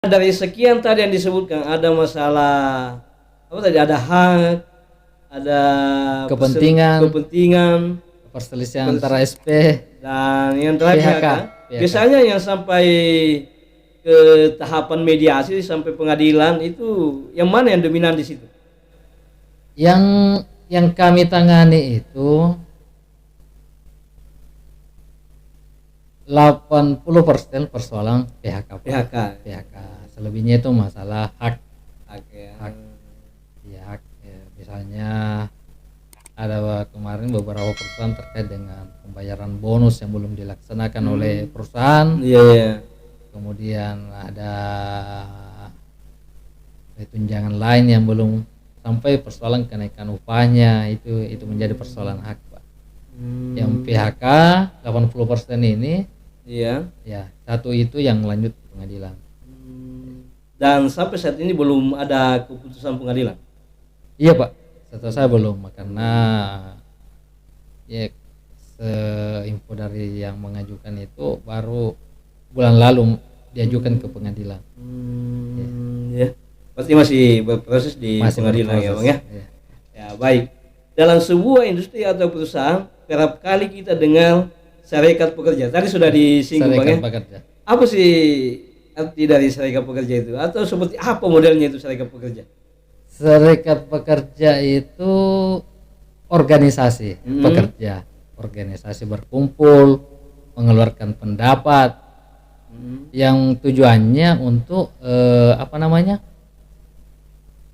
Dari sekian tadi yang disebutkan ada masalah apa tadi, ada hak, ada Kepentingan, kepentingan perselisihan antara SP, dan yang terakhir PHK, PHK. PHK. Biasanya yang sampai ke tahapan mediasi sampai pengadilan itu yang mana yang dominan di situ? Yang kami tangani itu 80% persoalan PHK, Pak. PHK. PHK. Selebihnya itu masalah hak. Hak ya. Hak. Ya, hak. Ya, misalnya ada kemarin beberapa perusahaan terkait dengan pembayaran bonus yang belum dilaksanakan oleh perusahaan. Iya, iya. Kemudian ada tunjangan lain yang belum sampai, persoalan kenaikan upahnya itu menjadi persoalan hak, Pak. Yang PHK 80% ini, Iya. ya, satu itu yang lanjut ke pengadilan. Dan sampai saat ini belum ada keputusan pengadilan. Iya, Pak. Setahu saya belum, karena ya seinfo dari yang mengajukan itu baru bulan lalu diajukan ke pengadilan. Ya. Pasti masih berproses di pengadilan ya, Bang ya. Ya. Ya, baik. Dalam sebuah industri atau perusahaan kerap kali kita dengar serikat pekerja. Tadi sudah disinggung, Bang ya. Serikat pekerja. Apa sih arti dari serikat pekerja itu, atau seperti apa modelnya itu serikat pekerja? Serikat pekerja itu organisasi pekerja, organisasi berkumpul mengeluarkan pendapat yang tujuannya untuk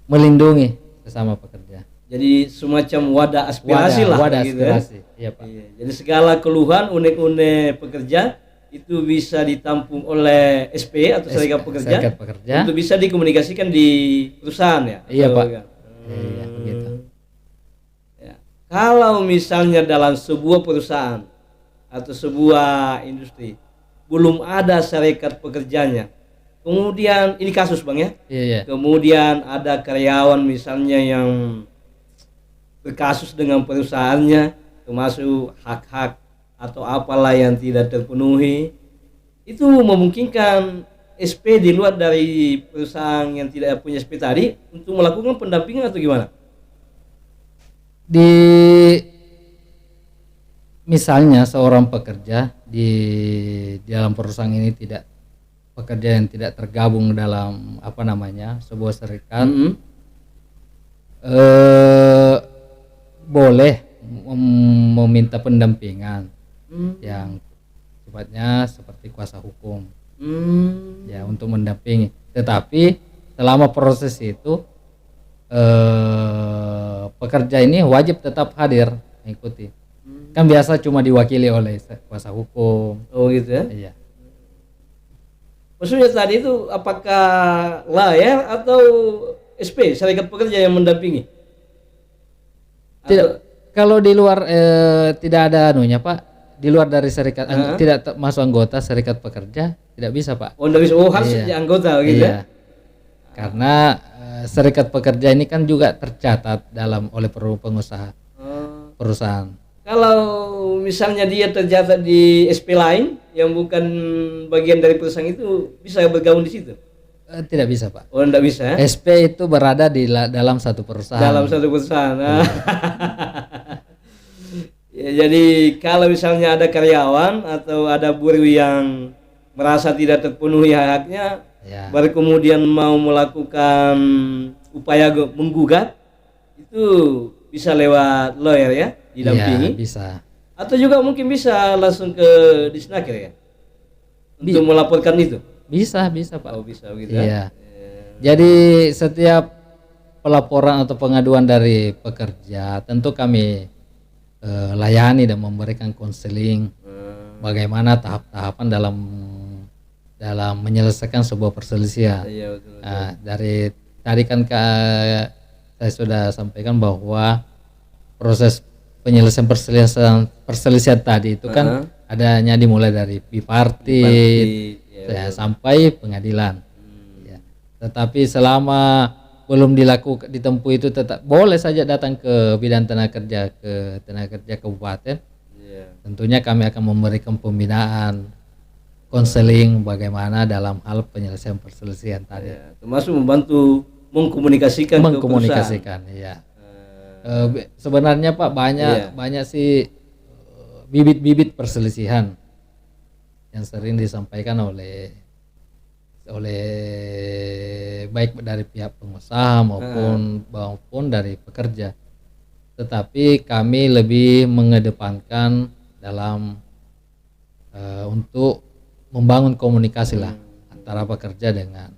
melindungi sesama pekerja. Jadi semacam wadah aspirasi lah, wadah gitu aspirasi. ya? Iya, Pak. Iya. Jadi segala keluhan unek-unek pekerja itu bisa ditampung oleh SP atau serikat pekerja, Serikat pekerja untuk bisa dikomunikasikan di perusahaan ya? Iya, Pak. Iya, begitu. Ya. Kalau misalnya dalam sebuah perusahaan atau sebuah industri belum ada serikat pekerjanya, kemudian ini kasus, Bang ya, Iya. kemudian ada karyawan misalnya yang berkasus dengan perusahaannya, termasuk hak-hak atau apalah yang tidak terpenuhi, itu memungkinkan SP di luar dari perusahaan yang tidak punya SP tadi untuk melakukan pendampingan atau gimana? Misalnya seorang pekerja di dalam perusahaan ini pekerja yang tidak tergabung dalam sebuah serikat, boleh meminta pendampingan yang sifatnya seperti kuasa hukum, ya, untuk mendampingi. Tetapi selama proses itu pekerja ini wajib tetap hadir mengikuti. Kan biasa cuma diwakili oleh kuasa hukum. Oh gitu ya? Iya. Maksudnya tadi itu apakah layar atau SP, serikat pekerja yang mendampingi? Tidak, kalau di luar tidak ada Pak. Di luar dari serikat, tidak masuk anggota serikat pekerja, tidak bisa, Pak. Oh, tidak bisa. Oh, harus jadi anggota gitu ya? Karena serikat pekerja ini kan juga tercatat oleh pengusaha perusahaan. Kalau misalnya dia tercatat di SP lain yang bukan bagian dari perusahaan itu, bisa bergabung di situ? Tidak bisa, Pak. Oh, tidak bisa ya? SP itu berada dalam satu perusahaan. Dalam satu perusahaan. Ya, jadi kalau misalnya ada karyawan atau ada buruh yang merasa tidak terpenuhi haknya, ya, baru kemudian mau melakukan upaya menggugat, itu bisa lewat lawyer ya, didampingi. Ya, bisa. Atau juga mungkin bisa langsung ke Disnaker ya, untuk melaporkan itu. Bisa, Pak. Oh, bisa begitu ya. Jadi setiap pelaporan atau pengaduan dari pekerja tentu kami layani dan memberikan konseling bagaimana tahap-tahapan dalam menyelesaikan sebuah perselisihan. Iya, betul. Dari tadi kan saya sudah sampaikan bahwa proses penyelesaian perselisihan tadi itu kan adanya dimulai dari bipartit ya, sampai pengadilan. Ya. Tetapi selama belum ditempuh itu, tetap boleh saja datang ke bidang tenaga kerja kabupaten. Tentunya kami akan memberikan pembinaan konseling bagaimana dalam hal penyelesaian perselisihan tadi. Ya, termasuk membantu mengkomunikasikan ke perusahaan. Iya. Sebenarnya Pak banyak sih bibit-bibit perselisihan yang sering disampaikan oleh baik dari pihak pengusaha maupun dari pekerja. Tetapi kami lebih mengedepankan dalam untuk membangun komunikasi lah antara pekerja dengan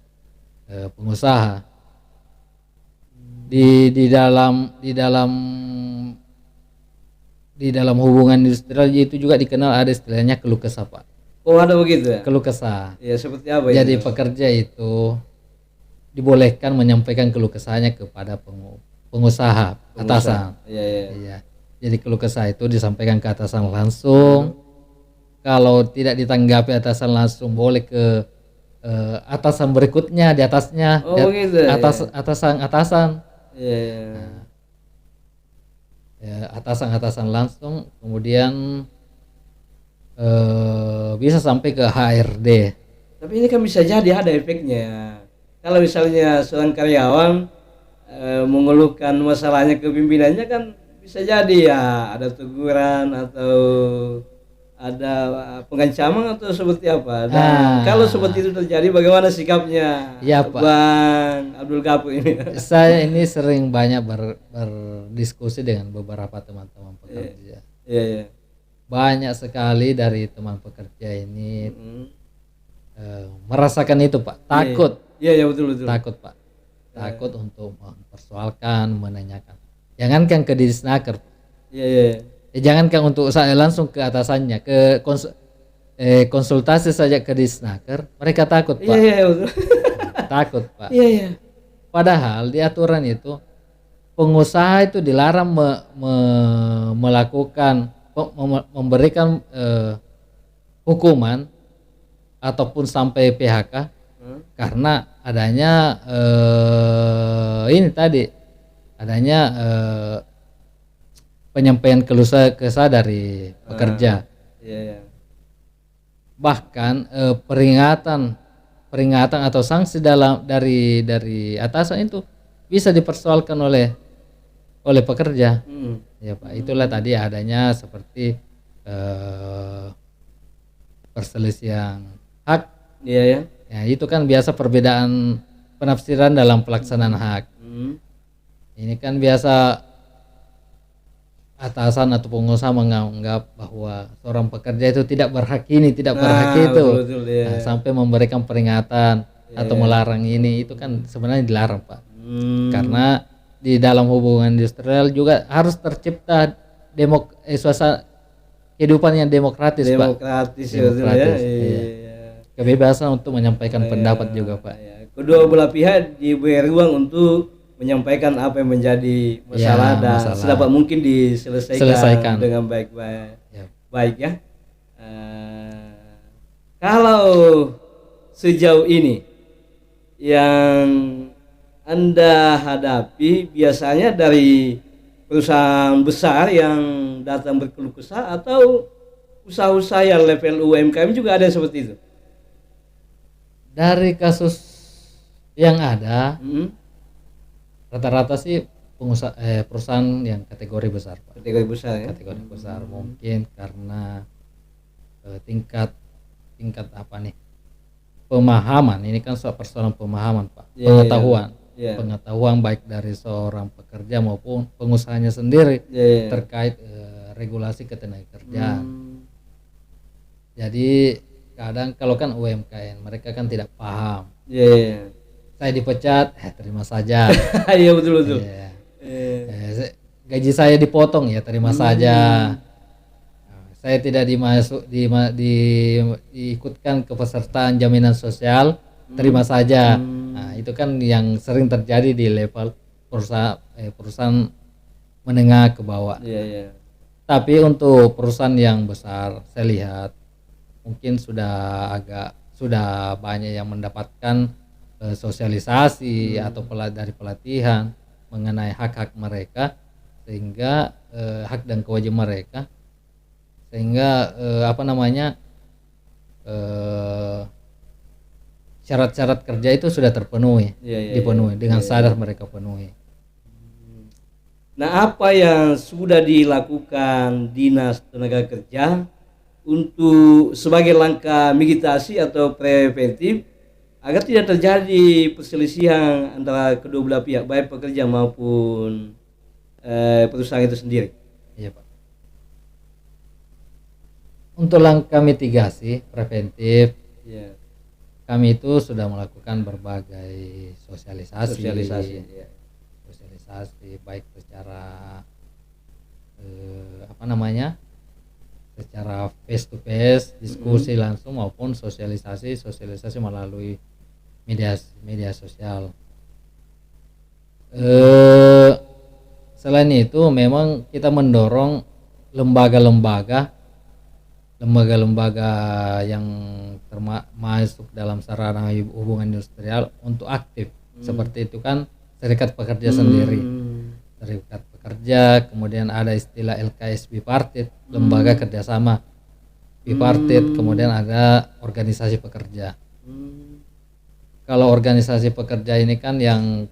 pengusaha. Di dalam hubungan industrial itu juga dikenal ada istilahnya keluh kesah Pak. Oh, ada begitu ya? Keluh kesah. Ya, seperti apa Jadi itu? pekerja itu dibolehkan menyampaikan keluh kesahnya kepada pengusaha atasan. Iya. Jadi keluh kesah itu disampaikan ke atasan langsung. Kalau tidak ditanggapi atasan langsung, boleh ke atasan berikutnya di atasnya. Oh, gitu. Atasan. Iya. Ya, atasan langsung, kemudian bisa sampai ke HRD. Tapi ini kan bisa jadi ada efeknya. Kalau misalnya seorang karyawan mengeluhkan masalahnya ke pimpinannya, kan bisa jadi ya ada teguran atau ada pengancaman atau seperti apa. Dan kalau seperti itu terjadi, bagaimana sikapnya ya, Pak Bang Abdul Ghafur ini? Saya ini sering banyak berdiskusi dengan beberapa teman-teman pekerja. Iya. Banyak sekali dari teman pekerja ini merasakan itu Pak, takut. Iya betul. Takut Pak, takut untuk mempersoalkan, menanyakan. Jangankan ke Disnaker. Iya. Jangankan untuk saya langsung ke atasannya, ke konsultasi saja ke Disnaker, mereka takut Pak. Iya betul. Takut Pak. Iya. Padahal di aturan itu pengusaha itu dilarang memberikan hukuman ataupun sampai PHK karena adanya adanya penyampaian keluh kesah dari pekerja. Iya. Bahkan peringatan atau sanksi dari atasan itu bisa dipersoalkan oleh pekerja. Ya Pak, itulah tadi adanya seperti perselisihan hak. Iya. Ya, itu kan biasa perbedaan penafsiran dalam pelaksanaan hak. Ini kan biasa atasan atau pengusaha menganggap bahwa seorang pekerja itu tidak berhak ini, tidak berhak itu. Betul, ya. Nah, sampai memberikan peringatan atau melarang ini, itu kan sebenarnya dilarang Pak. Karena di dalam hubungan industrial juga harus tercipta suasana kehidupan yang demokratis Pak. Demokratis. Ya. Iya. Kebebasan untuk menyampaikan pendapat juga Pak. Kedua belah pihak diberi ruang untuk menyampaikan apa yang menjadi masalah dan sedapat mungkin diselesaikan dengan baik-baik. Baik ya. Kalau sejauh ini yang Anda hadapi biasanya dari perusahaan besar yang datang berkeluh kesah atau usaha-usaha yang level UMKM juga ada seperti itu? Dari kasus yang ada, rata-rata sih perusahaan yang kategori besar Pak. Kategori besar ya? Kategori besar, mungkin karena tingkat apa nih, pemahaman, ini kan soal persoalan pemahaman Pak, pengetahuan baik dari seorang pekerja maupun pengusahanya sendiri terkait regulasi ketenagakerjaan. Jadi kadang kalau kan UMKM mereka kan tidak paham. Saya dipecat, terima saja. Iya betul. Gaji saya dipotong, ya terima saja. Saya tidak diikutkan kepesertaan jaminan sosial, terima saja. Nah, itu kan yang sering terjadi di level perusahaan menengah ke bawah. Tapi untuk perusahaan yang besar, saya lihat mungkin sudah banyak yang mendapatkan sosialisasi atau dari pelatihan mengenai hak-hak mereka, sehingga hak dan kewajiban mereka, sehingga eh, syarat-syarat kerja itu sudah terpenuhi, dipenuhi dengan sadar mereka penuhi. Nah, apa yang sudah dilakukan Dinas Tenaga Kerja untuk sebagai langkah mitigasi atau preventif agar tidak terjadi perselisihan antara kedua belah pihak, baik pekerja maupun perusahaan itu sendiri? Iya Pak. Untuk langkah mitigasi preventif, kami itu sudah melakukan berbagai sosialisasi baik secara secara face to face diskusi langsung maupun sosialisasi melalui media sosial. Selain itu memang kita mendorong lembaga-lembaga yang termasuk dalam sarana hubungan industrial untuk aktif. Seperti itu kan serikat pekerja sendiri, serikat pekerja, kemudian ada istilah LKS bipartit, lembaga kerjasama bipartit, kemudian ada organisasi pekerja. Kalau organisasi pekerja ini kan yang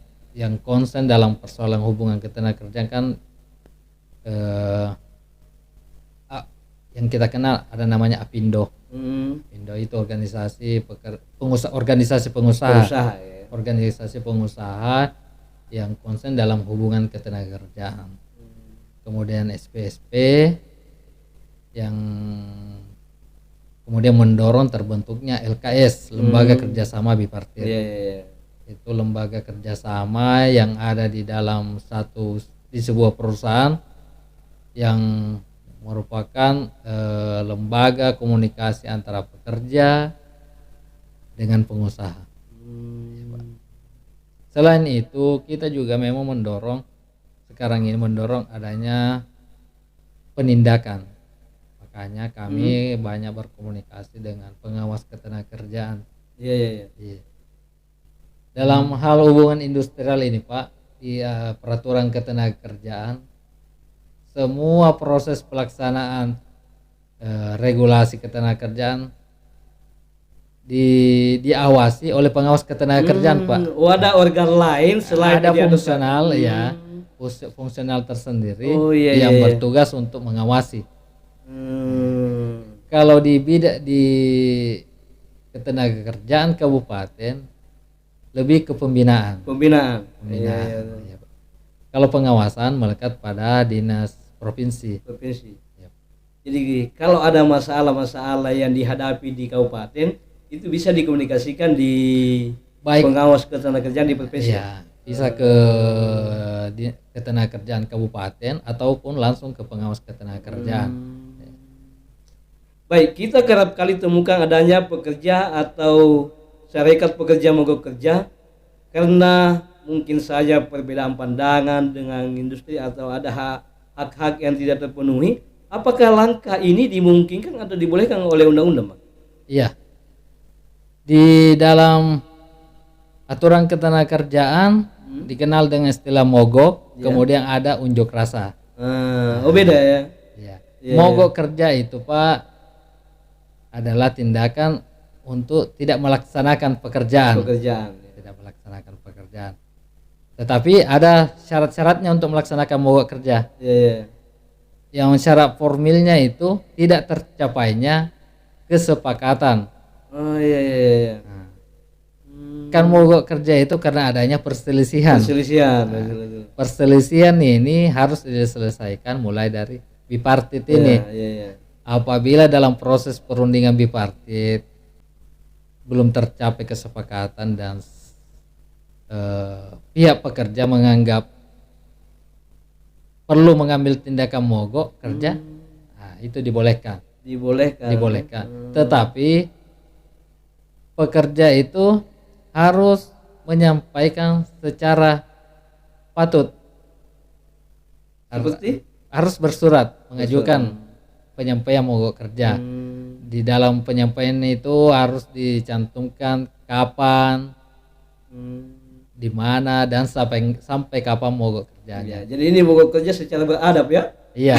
konsen dalam persoalan hubungan ketenagakerjaan kan yang kita kenal ada namanya APindo. APindo itu organisasi pengusaha, organisasi pengusaha yang konsen dalam hubungan ketenagakerjaan. Kemudian SPSP yang kemudian mendorong terbentuknya LKS, lembaga kerjasama bipartit. Itu lembaga kerjasama yang ada di dalam di sebuah perusahaan yang merupakan lembaga komunikasi antara pekerja dengan pengusaha. Selain itu kita juga memang mendorong adanya penindakan. Makanya kami banyak berkomunikasi dengan pengawas ketenagakerjaan. Dalam hal hubungan industrial ini Pak, di peraturan ketenagakerjaan, semua proses pelaksanaan regulasi ketenagakerjaan diawasi oleh pengawas ketenagakerjaan Pak. Ada organ lain selain ada fungsional fungsional tersendiri yang bertugas untuk mengawasi. Kalau di ketenagakerjaan kabupaten lebih ke pembinaan. Kalau pengawasan melekat pada dinas provinsi. Jadi kalau ada masalah-masalah yang dihadapi di kabupaten itu bisa dikomunikasikan di pengawas ketenagakerjaan di provinsi. Bisa ke ketenagakerjaan kabupaten ataupun langsung ke pengawas ketenagakerjaan. Baik, kita kerap kali temukan adanya pekerja atau serikat pekerja mogok kerja karena mungkin saja perbedaan pandangan dengan industri atau ada hak-hak yang tidak terpenuhi. Apakah langkah ini dimungkinkan atau dibolehkan oleh undang-undang, Pak? Iya. Di dalam aturan ketenagakerjaan dikenal dengan istilah mogok, kemudian ada unjuk rasa. Beda ya? Mogok kerja itu Pak adalah tindakan untuk tidak melaksanakan pekerjaan. Tidak melaksanakan pekerjaan. Tetapi ada syarat-syaratnya untuk melaksanakan mogok kerja. Yang syarat formilnya itu tidak tercapainya kesepakatan. Kan mogok kerja itu karena adanya perselisihan. Perselisihan ini harus diselesaikan mulai dari bipartit ini. Apabila dalam proses perundingan bipartit belum tercapai kesepakatan dan pihak pekerja menganggap perlu mengambil tindakan mogok kerja, itu dibolehkan. Tetapi pekerja itu harus menyampaikan secara patut. Harus bersurat mengajukan penyampaian mogok kerja. Di dalam penyampaian itu harus dicantumkan kapan, di mana, dan sampai kapan mogok kerjanya. Jadi ini mogok kerja secara beradab ya? Iya.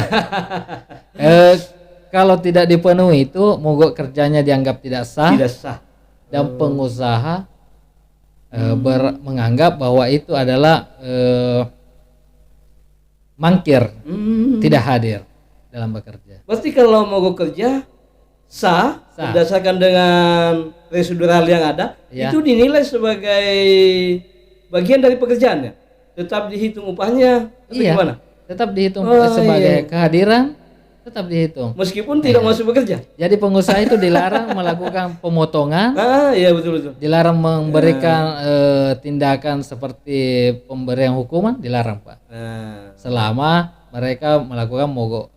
kalau tidak dipenuhi itu mogok kerjanya dianggap tidak sah, Tidak sah. dan pengusaha menganggap bahwa itu adalah mangkir, tidak hadir dalam bekerja. Berarti kalau mogok kerja sah, Sah. berdasarkan dengan prosedural yang ada, Ya. itu dinilai sebagai bagian dari pekerjaannya. Tetap dihitung upahnya atau Iya, gimana? tetap dihitung Oh, sebagai iya. kehadiran, tetap dihitung. Meskipun tidak masuk bekerja. Jadi pengusaha itu dilarang melakukan pemotongan, Iya betul. dilarang memberikan tindakan seperti pemberian hukuman, dilarang Pak. Nah, Selama mereka melakukan mogok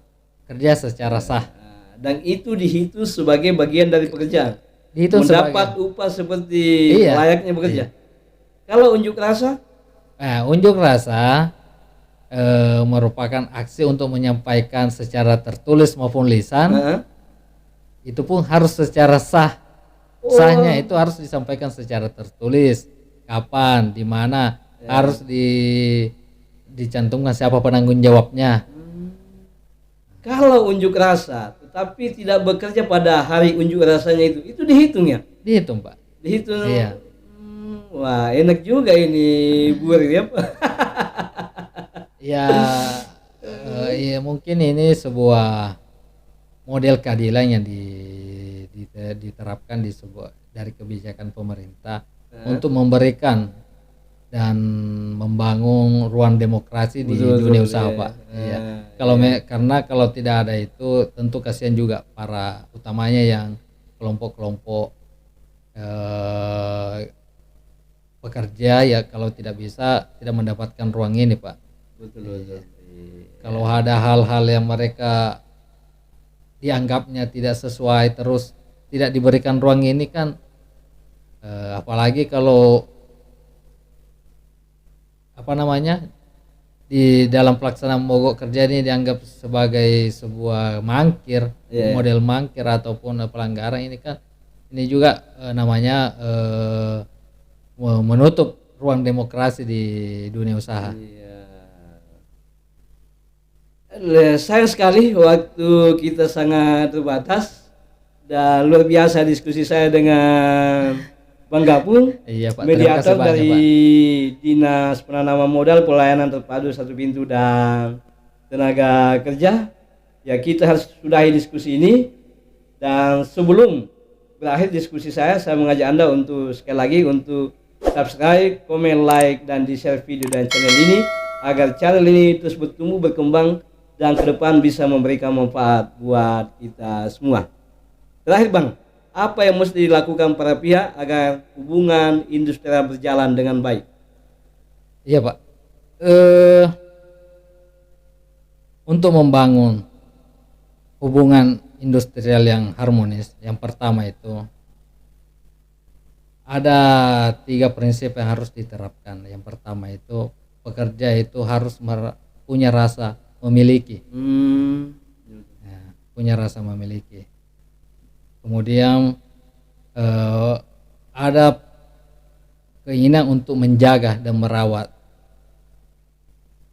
kerja secara sah. dan itu dihitung sebagai bagian dari pekerjaan. Dihitung Mendapat upah seperti Iya. layaknya bekerja. Kalau unjuk rasa, Unjuk rasa merupakan aksi untuk menyampaikan secara tertulis maupun lisan. Itu pun harus secara sah. Sahnya itu harus disampaikan secara tertulis. Kapan, di mana, harus dicantumkan siapa penanggung jawabnya. kalau unjuk rasa tetapi tidak bekerja pada hari unjuk rasanya itu dihitung ya? Dihitung Pak. Dihitung. Iya. Wah, enak juga ini Bu ya. Ya, ya mungkin ini sebuah model keadilan yang diterapkan di sebuah dari kebijakan pemerintah untuk memberikan dan membangun ruang demokrasi di dunia usaha Pak. Iya. Karena kalau tidak ada itu tentu kasihan juga para utamanya yang kelompok-kelompok pekerja ya, kalau tidak bisa tidak mendapatkan ruang ini Pak. Betul. Kalau ada hal-hal yang mereka dianggapnya tidak sesuai terus tidak diberikan ruang ini kan, apalagi kalau di dalam pelaksanaan mogok kerja ini dianggap sebagai sebuah mangkir, model mangkir ataupun pelanggaran, ini kan ini juga menutup ruang demokrasi di dunia usaha. Sayang sekali waktu kita sangat terbatas, dan luar biasa diskusi saya dengan Bang Gapung, Iya Pak, mediator banyak, dari Pak. Dinas Penanaman Modal Pelayanan Terpadu Satu Pintu dan Tenaga Kerja. Ya, kita harus sudahi diskusi ini, dan sebelum berakhir diskusi saya mengajak Anda untuk sekali lagi untuk subscribe, komen, like, dan di-share video dan channel ini agar channel ini terus bertumbuh, berkembang, dan ke depan bisa memberikan manfaat buat kita semua. Terakhir Bang, apa yang mesti dilakukan para pihak agar hubungan industrial berjalan dengan baik? Iya Pak, untuk membangun hubungan industrial yang harmonis, yang pertama itu ada 3 prinsip yang harus diterapkan. Yang pertama itu pekerja itu harus punya rasa memiliki, punya rasa memiliki. Kemudian ada keinginan untuk menjaga dan merawat.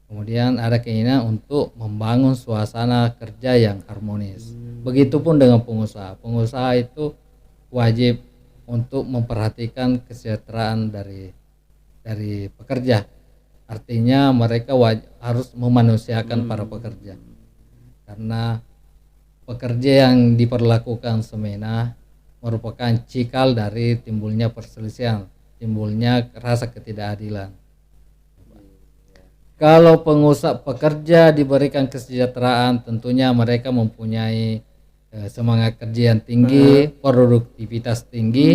Kemudian ada keinginan untuk membangun suasana kerja yang harmonis. Begitupun dengan pengusaha. Pengusaha itu wajib untuk memperhatikan kesejahteraan dari pekerja. Artinya mereka harus memanusiakan para pekerja. Karena pekerja yang diperlakukan semena merupakan cikal dari timbulnya perselisihan, timbulnya rasa ketidakadilan. Kalau pekerja diberikan kesejahteraan, tentunya mereka mempunyai semangat kerja yang tinggi, produktivitas tinggi,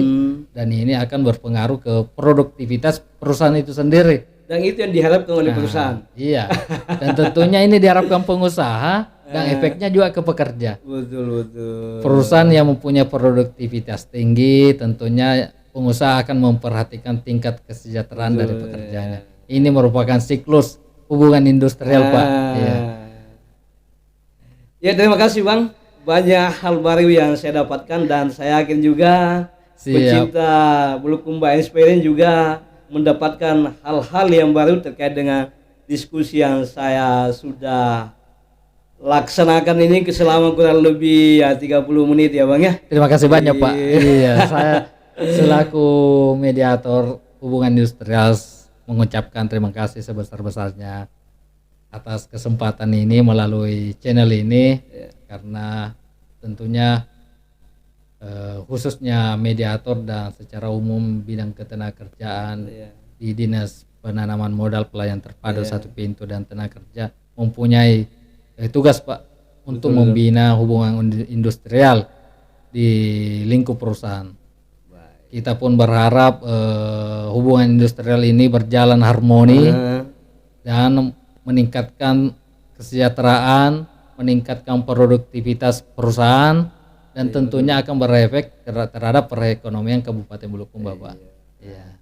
dan ini akan berpengaruh ke produktivitas perusahaan itu sendiri. Dan itu yang diharapkan oleh perusahaan. Iya. Dan tentunya ini diharapkan pengusaha dan efeknya juga ke pekerja. Betul. Perusahaan yang mempunyai produktivitas tinggi, tentunya pengusaha akan memperhatikan tingkat kesejahteraan dari pekerjanya. Ini merupakan siklus hubungan industrial Pak. Iya. Ya, terima kasih Bang. Banyak hal baru yang saya dapatkan, dan saya yakin juga pecinta Bulukumba Experience juga mendapatkan hal-hal yang baru terkait dengan diskusi yang saya sudah laksanakan ini selama kurang lebih ya 30 menit ya Bang ya. Terima kasih banyak Pak. Iya. Iya, saya selaku mediator hubungan industrial mengucapkan terima kasih sebesar-besarnya atas kesempatan ini melalui channel ini, karena tentunya khususnya mediator dan secara umum bidang ketenagakerjaan di Dinas Penanaman Modal Pelayan Terpadu Satu Pintu dan Tenaga Kerja mempunyai tugas Pak untuk membina hubungan industrial di lingkup perusahaan. Kita pun berharap hubungan industrial ini berjalan harmoni dan meningkatkan kesejahteraan, meningkatkan produktivitas perusahaan, dan tentunya akan berefek terhadap perekonomian Kabupaten Bulukumba, Pak. Iya.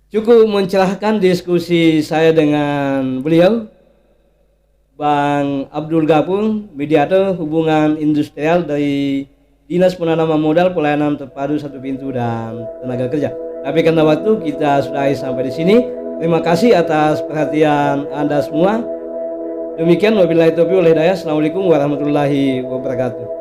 Cukup mencerahkan diskusi saya dengan beliau, Bang Abdul Gapung, mediator hubungan industrial dari Dinas Penanaman Modal Pelayanan Terpadu Satu Pintu dan Tenaga Kerja. Tapi karena waktu kita sudahi sampai di sini. Terima kasih atas perhatian Anda semua. Demikian wabillahi taufiq wal hidayah. Assalamualaikum warahmatullahi wabarakatuh.